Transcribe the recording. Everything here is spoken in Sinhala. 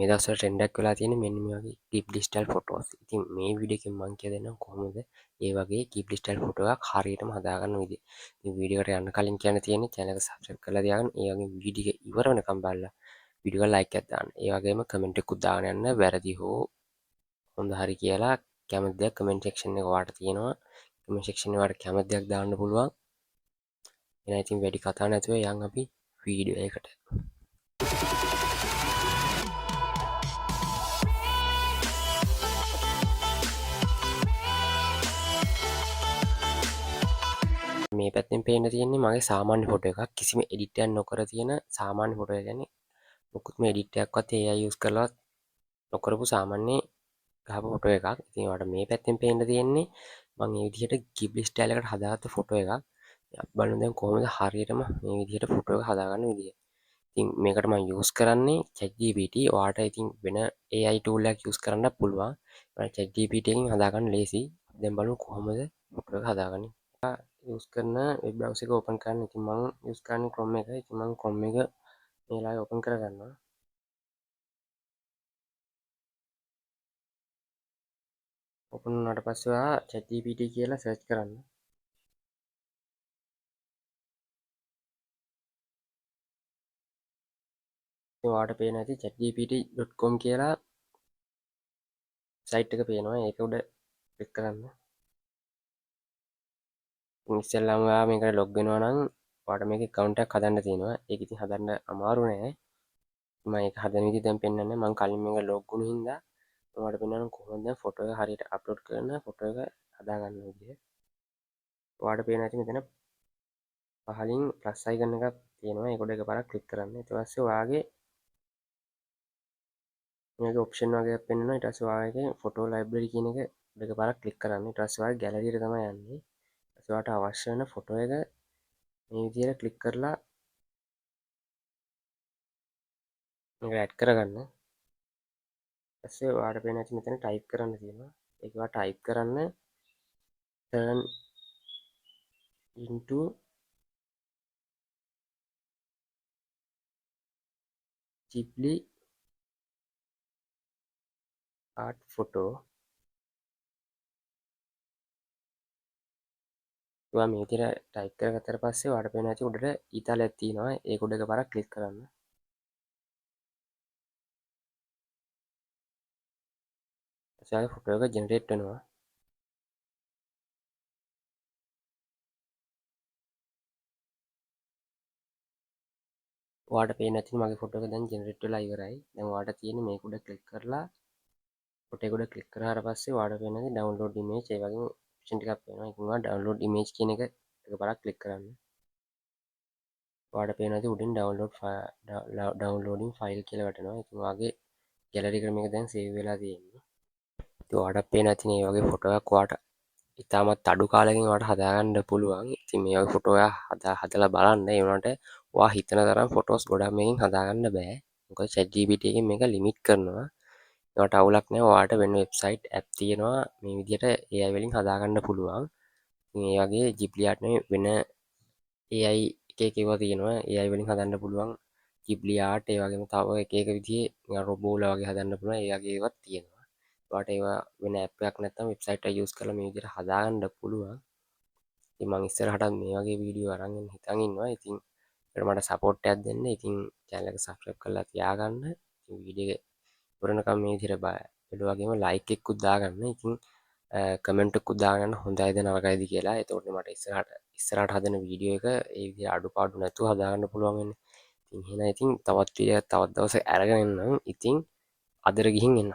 මේ දවස්වල ට්‍රෙන්ඩ් එකක් වෙලා තියෙන්නේ මෙන්න මේ වගේ ක්ලිප් ඩිජිටල් ෆොටෝස්. ඉතින් මේ වීඩියෝ එකෙන් මම කියලා දෙන්නම් කොහොමද ඒ වගේ ක්ලිප් ඩිජිටල් ෆොටෝ එකක් හරියටම හදාගන්න විදිය. ඉතින් වීඩියෝ එකට යන්න කලින් කියන්න තියෙන්නේ channel එක subscribe කරලා තියාගන්න. ඒ වගේම වීඩියෝ එක ඉවර වෙනකම් බලලා වීඩියෝ එක like එකක් දාන්න. ඒ වගේම කමෙන්ට් එකකුත් දාගෙන යන්න. වැරදි හෝ හොඳ හරි කියලා කැමති දෙයක් කමෙන්ට් සෙක්ෂන් එක වාට තියෙනවා. කමෙන්ට් සෙක්ෂන් එක වාට කැමති දෙයක් දාන්න පුළුවන්. එහෙනම් ඉතින් වැඩි කතා නැතුව යන් අපි වීඩියෝ එකට. මේ පැත්තෙන් පේන්න තියෙන්නේ මගේ සාමාන්‍ය ෆොටෝ එකක්. කිසිම එඩිට් එකක් නොකර තියෙන සාමාන්‍ය ෆොටෝ එක. කියන්නේ මොකුත්ම එඩිට් එකක්වත් AI යූස් කරලා නොකරපු සාමාන්‍ය ගහපු ෆොටෝ එකක්. ඉතින් ඔයාලට මේ පැත්තෙන් පේන්න තියෙන්නේ මම මේ විදිහට ගිබ්ලි ස්ටයිල් එකට හදාගත්ත ෆොටෝ එකක්. අපි බලමු දැන් කොහොමද හරියටම මේ විදිහට ෆොටෝ එක හදාගන්න විදිය. ඉතින් මේකට මම යූස් කරන්නේ ChatGPT. ඔයාලට ඉතින් වෙන AI tool එකක් යූස් කරන්න පුළුවන්. ඔයාලා ChatGPT එකෙන් හදාගන්න ලේසි. දැන් බලමු කොහොමද ෆොටෝ එක හදාගන්නේ. යූස් කරන වෙබ් බ්‍රවුසර් එක ඕපන් කරන්න. ඉතින් මම යූස් කරන්නේ Chrome එක. ඉතින් මම Chrome එක මේ වෙලාවේ ඕපන් කරගන්නවා. ඕපන් වුණාට පස්සේ ඔයා ChatGPT කියලා සර්ච් කරන්න. ඉතින් ඔයාලට පේන ඇති chatgpt.com කියලා සයිට් එක පේනවා. ඒක උඩ ක්ලික් කරන්න. ඉස්සෙල්ලාම ඔයා මේකට ලොග් වෙනවා නම් ඔයාලට මේකේ account එකක් හදන්න තියෙනවා. ඒක ඉතින් හදන්න අමාරු නෑ. මම ඒක හදන විදිහ දැන් පෙන්නන්නේ. මම කලින් මේක ලොග් වුණු හින්දා ඔයාලට පෙන්නන්න කොහොමද දැන් ෆොටෝ එක හරියට අප්ලෝඩ් කරන ෆොටෝ එක හදාගන්න විදිහ. ඔයාලට පේන ඇති මෙතන පහලින් ප්ලස් අයිකන් එකක් තියෙනවා. ඒක උඩ එකපාරක් ක්ලික් කරන්න. ඊට පස්සේ ඔයාගේ මේක ඔප්ෂන් වගේක් පෙන්වනවා. ඊට පස්සේ ඔයාගේ ෆොටෝ ලයිබ්‍රරි කියන එක උඩ එකපාරක් ක්ලික් කරන්න. ඊට පස්සේ ඔයාගේ ගැලරියට තමයි යන්නේ. ඊට පස්සේ ඔයාලට අවශ්‍ය වෙන ෆොටෝ එක මේ විදිහට ක්ලික් කරලා මේක ඇඩ් කරගන්න. ඊපස්සේ ඔයාලට පේන ඇති මෙතන ටයිප් කරන්න තියෙනවා. ඒක ඔයා ටයිප් කරන්න turn into Ghibli art photo. ඔයා මේ විදිහට ටයිප් කරගත්තට පස්සේ ඔයාලට පේන ඇති උඩට ඊතලයක් තියෙනවා. ඒක උඩ එකපාරක් ක්ලික් කරන්න. ඊට පස්සේ ෆොටෝ එක ජෙනරේට් වෙනවා. ඔයාලට පේන ඇති මගේ ෆොටෝ එක දැන් ජෙනරේට් වෙලා ඉවරයි. දැන් ඔයාලට තියෙන්නේ මේක උඩ ක්ලික් කරලා ෆොටෝ එක උඩ ක්ලික් කරාට පස්සේ ඔයාලට පේන ඇති ඩවුන්ලෝඩ් ඉමේජ් ඒ වගේම ඔප්ෂන් ටිකක් පේනවා. ඒකෙන් ඔයා ඩවුන්ලෝඩ් ඉමේජ් කියන එක එකපාරක් ක්ලික් කරන්න. ඔයාලට පේන ඇති උඩින් ඩවුන්ලෝඩින් ෆයිල් කියලා වැටෙනවා. ඉතින් ඔයාගේ ගැලරි එකට මේක දැන් සේව් වෙලා තියෙන්නේ. ඉතින් ඔයාලට පේන ඇති මේ වගේ ෆොටෝ එකක් ඔයාලට ඉතාමත් අඩු කාලෙකින් ඔයාලට හදාගන්න පුළුවන්. ඉතින් මේ වගේ ෆොටෝ ඔයා හදලා බලන්න. ඒ වුණාට ඔයා හිතන තරම් ෆොටෝස් ගොඩක් මේකෙන් හදාගන්න බෑ. මොකද ChatGPT එකෙන් මේක ලිමිට් කරනවා. ඒකට අවුලක් නෑ. ඔයාලට වෙන වෙබ්සයිට් ඇප් තියෙනවා මේ විදිහට AI වලින් හදාගන්න පුළුවන්. ඉතින් ඒ වගේ Ghibli art නෙවෙයි වෙන AI එක ඒවා තියෙනවා. AI වලින් හදන්න පුළුවන් Ghibli art ඒ වගේම තව එක එක විදිහේ නිකන් රොබෝලා වගේ හදන්න පුළුවන්. ඒ වගේ ඒවාත් තියෙනවා. ඔයාලට ඒවා වෙන ඇප් එකක් නැත්නම් වෙබ්සයිට් එක යූස් කරලා මේ විදිහට හදාගන්න පුළුවන්. ඉතින් මම ඉස්සරහටත් මේ වගේ වීඩියෝ අරන් එන්න හිතන් ඉන්නවා. ඉතින් ඒකට මට සපෝට් එකක් දෙන්න. ඉතින් channel එක subscribe කරලා තියාගන්න. ඉතින් වීඩියෝ එක ඉවරනකම් මේ විදිහට බලලා වගේම like එකකුත් දාගන්න. ඉතින් කමෙන්ට් එකකුත් දාගන්න හොඳයිද නරකයිද කියලා. එතකොට මට ඉස්සරහට හදන වීඩියෝ එක ඒ විදිහට අඩුපාඩු නැතුව හදාගන්න පුළුවන් වෙන්නේ. ඉතින් එහෙනම් ඉතින් තවත් වීඩියෝ එකක් තවත් දවසක අරගෙන එන්නම්. ඉතින් අදට ගිහින් එන්න.